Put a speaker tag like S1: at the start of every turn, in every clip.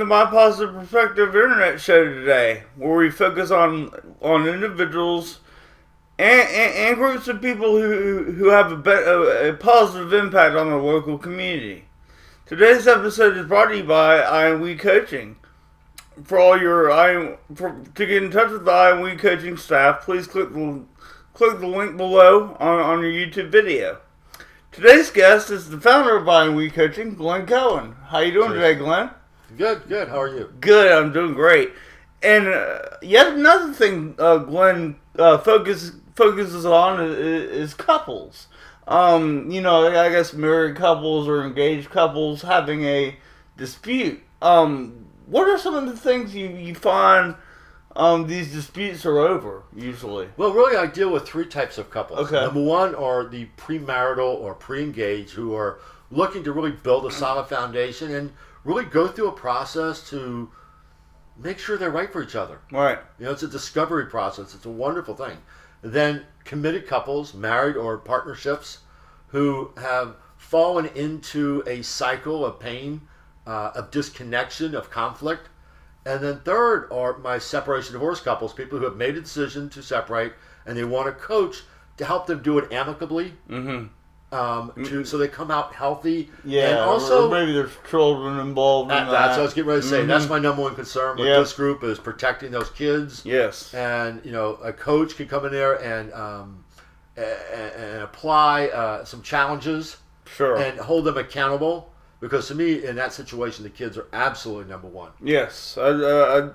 S1: My Positive Perspective Internet Show today, where we focus on individuals and groups of people who have a positive impact on the local community. Today's episode is brought to you by IMW Coaching. For all your to get in touch with the IMW Coaching staff, please click the link below on your YouTube video. Today's guest is the founder of IMW Coaching, Cohen. How you doing today, Glenn?
S2: Good. How are you?
S1: Good. I'm doing great. And yet another thing Glenn focuses on is couples. I guess married couples or engaged couples having a dispute. What are some of the things you find these disputes are over, usually?
S2: Well, really, I deal with three types of couples.
S1: Okay.
S2: Number one are the premarital or pre-engaged who are looking to really build a solid foundation and really go through a process to make sure they're right for each other.
S1: Right.
S2: It's a discovery process. It's a wonderful thing. Then committed couples, married or partnerships, who have fallen into a cycle of pain, of disconnection, of conflict. And then third are my separation divorce couples, people who have made a decision to separate and they want a coach to help them do it amicably, so they come out healthy.
S1: Yeah,
S2: and also
S1: or maybe there's children involved in that.
S2: That's what I was getting ready to say. That's my number one concern with this group is protecting those kids.
S1: Yes.
S2: And, a coach can come in there and apply some challenges.
S1: Sure.
S2: And hold them accountable. Because to me, in that situation, the kids are absolutely number one.
S1: Yes, I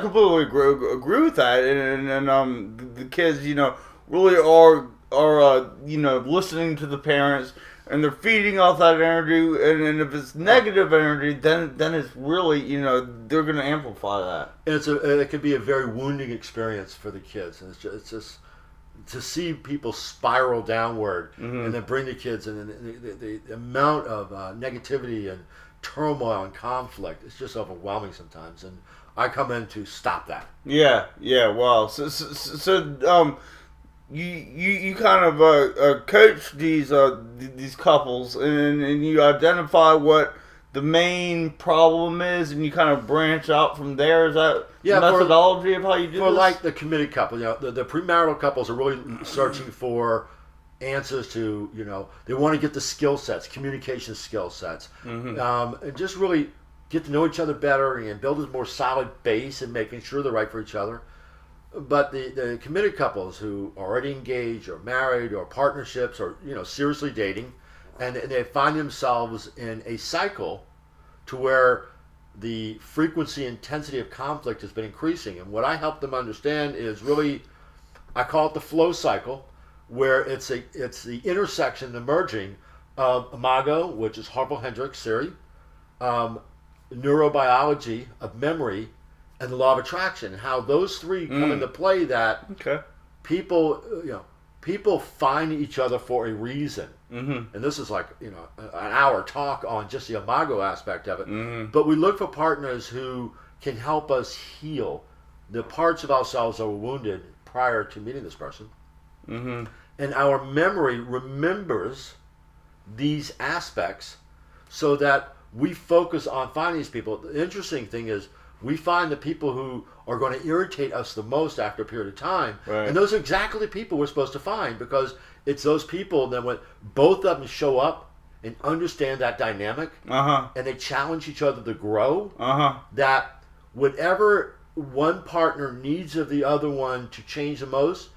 S1: completely agree with that, and the kids, really are listening to the parents, and they're feeding off that energy, and if it's negative energy, then it's really, they're going to amplify that.
S2: And it can be a very wounding experience for the kids, and it's just to see people spiral downward and then bring the kids and the amount of negativity and turmoil and conflict, it's just overwhelming sometimes, and I come in to stop that.
S1: Yeah, wow. So you kind of coach these couples and you identify what the main problem is, and you kind of branch out from there. Is that the methodology of how you do
S2: for
S1: this?
S2: Like the committed couple, the premarital couples are really searching for answers to, they want to get the skill sets, communication skill sets, and just really get to know each other better and build a more solid base and making sure they're right for each other. But the committed couples who are already engaged or married or partnerships or seriously dating, and they find themselves in a cycle to where the frequency and intensity of conflict has been increasing. And what I help them understand is really, I call it the flow cycle, where it's the intersection, the merging of imago, which is Harpo Hendricks theory, neurobiology of memory, and the law of attraction. How those three come into play that people find each other for a reason. And this is like, an hour talk on just the imago aspect of it. But we look for partners who can help us heal the parts of ourselves that were wounded prior to meeting this person. And our memory remembers these aspects so that we focus on finding these people. The interesting thing is we find the people who are going to irritate us the most after a period of time. Right. And those are exactly the people we're supposed to find, because it's those people that when both of them show up and understand that dynamic, and they challenge each other to grow, that whatever one partner needs of the other one to change the most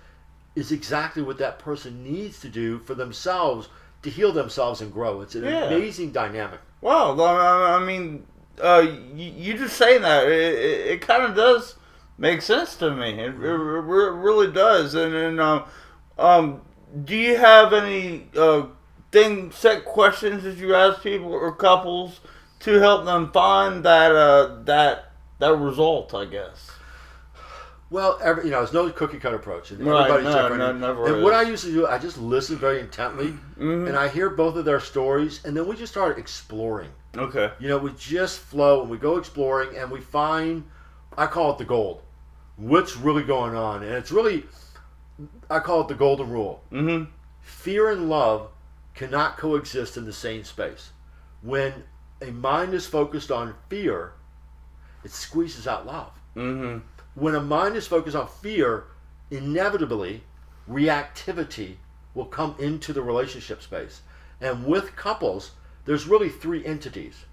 S2: is exactly what that person needs to do for themselves to heal themselves and grow. It's an amazing dynamic.
S1: Wow. I mean, you just saying that, it kind of does make sense to me. It really does. And do you have any set questions that you ask people or couples to help them find that result, I guess?
S2: Well, there's no cookie cutter approach, and everybody's different.
S1: Never
S2: and what I usually do, I just listen very intently, and I hear both of their stories, and then we just start exploring.
S1: Okay.
S2: We just flow and we go exploring, and we find, I call it the gold. What's really going on? And it's really, I call it the golden rule. Fear and love cannot coexist in the same space. When a mind is focused on fear, it squeezes out love.
S1: Mm-hmm.
S2: When a mind is focused on fear, inevitably reactivity will come into the relationship space. And with couples, there's really three entities.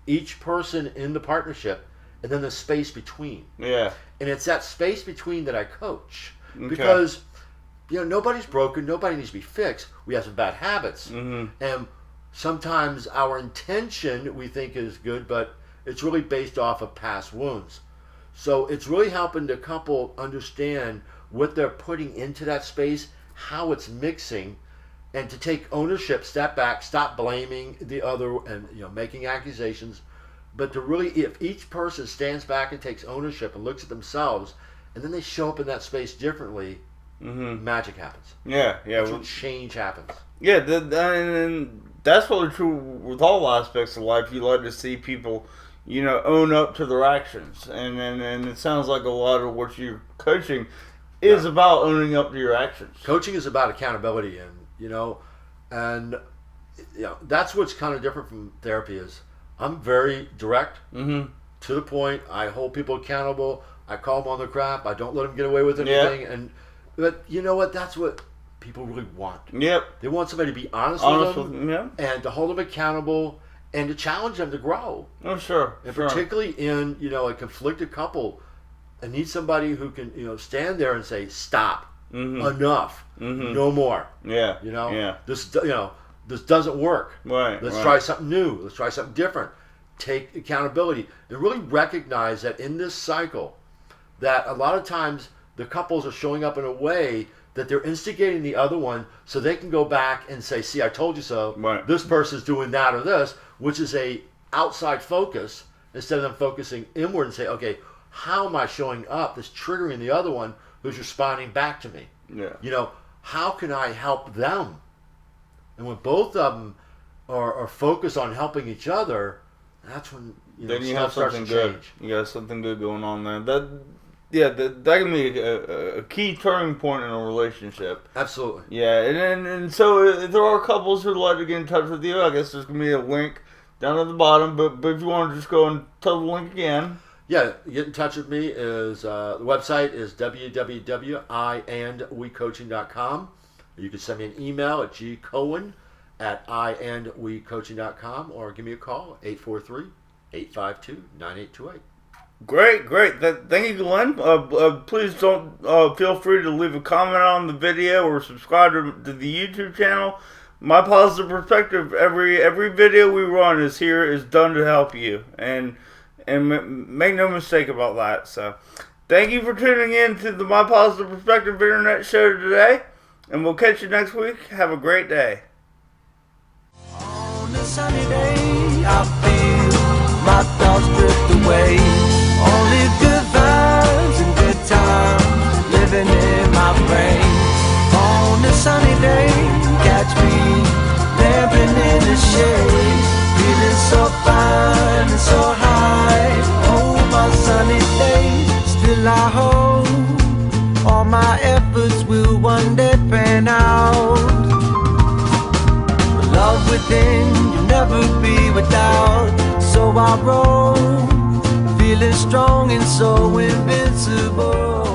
S2: Each person in the partnership, and then the space between.
S1: Yeah.
S2: And it's that space between that I coach.
S1: Okay.
S2: Because, nobody's broken, nobody needs to be fixed. We have some bad habits.
S1: Mm-hmm.
S2: And sometimes our intention we think is good, but it's really based off of past wounds. So it's really helping the couple understand what they're putting into that space, how it's mixing, and to take ownership, step back, stop blaming the other and making accusations, but to really, if each person stands back and takes ownership and looks at themselves, and then they show up in that space differently, magic happens.
S1: Yeah.
S2: That's when change happens.
S1: Yeah, and that's really true with all aspects of life. You like to see people, own up to their actions, and it sounds like a lot of what you're coaching is about owning up to your actions.
S2: Coaching is about accountability, and that's what's kind of different from therapy. Is I'm very direct, to the point. I hold people accountable. I call them on their crap. I don't let them get away with anything. But you know what? That's what people really want.
S1: Yep.
S2: They want somebody to be honest with them, and to hold them accountable, and to challenge them to grow.
S1: Oh, sure.
S2: And particularly in a conflicted couple, I need somebody who can stand there and say, "Stop, enough, no more."
S1: Yeah.
S2: This doesn't work.
S1: Right.
S2: Let's try something new. Let's try something different. Take accountability and really recognize that in this cycle, that a lot of times the couples are showing up in a way that they're instigating the other one so they can go back and say, "See, I told you so."
S1: Right.
S2: This person's doing that or this, which is a outside focus instead of them focusing inward and say, "Okay, how am I showing up that's triggering the other one who's responding back to me?"
S1: Yeah.
S2: How can I help them? And when both of them are focused on helping each other, that's when
S1: then you
S2: stuff
S1: have something good.
S2: change.
S1: You got something good going on there. That can be a key turning point in a relationship.
S2: Absolutely.
S1: Yeah, and so if there are couples who'd like to get in touch with you, I guess there's gonna be a link down at the bottom. But if you want to just go and tell the link again.
S2: Yeah, get in touch with me. Is the website is www.iandwecoaching.com. You can send me an email at gcohen@iandwecoaching.com or give me a call, 843-852-9828.
S1: Great. Thank you, Glenn. Please don't feel free to leave a comment on the video or subscribe to the YouTube channel. My Positive Perspective, every video we run is done to help you, and make no mistake about that. So, thank you for tuning in to the My Positive Perspective Internet Show today, and we'll catch you next week. Have a great day.
S3: On a sunny day, I feel my thoughts drift away. Only good vibes and good times living in my brain. On a sunny day, catch me lamping in the shade, feeling so fine and so high. Oh, my sunny day, still I hope all my efforts will one day pan out. The love within you'll never be without, so I roll, feeling strong and so invincible.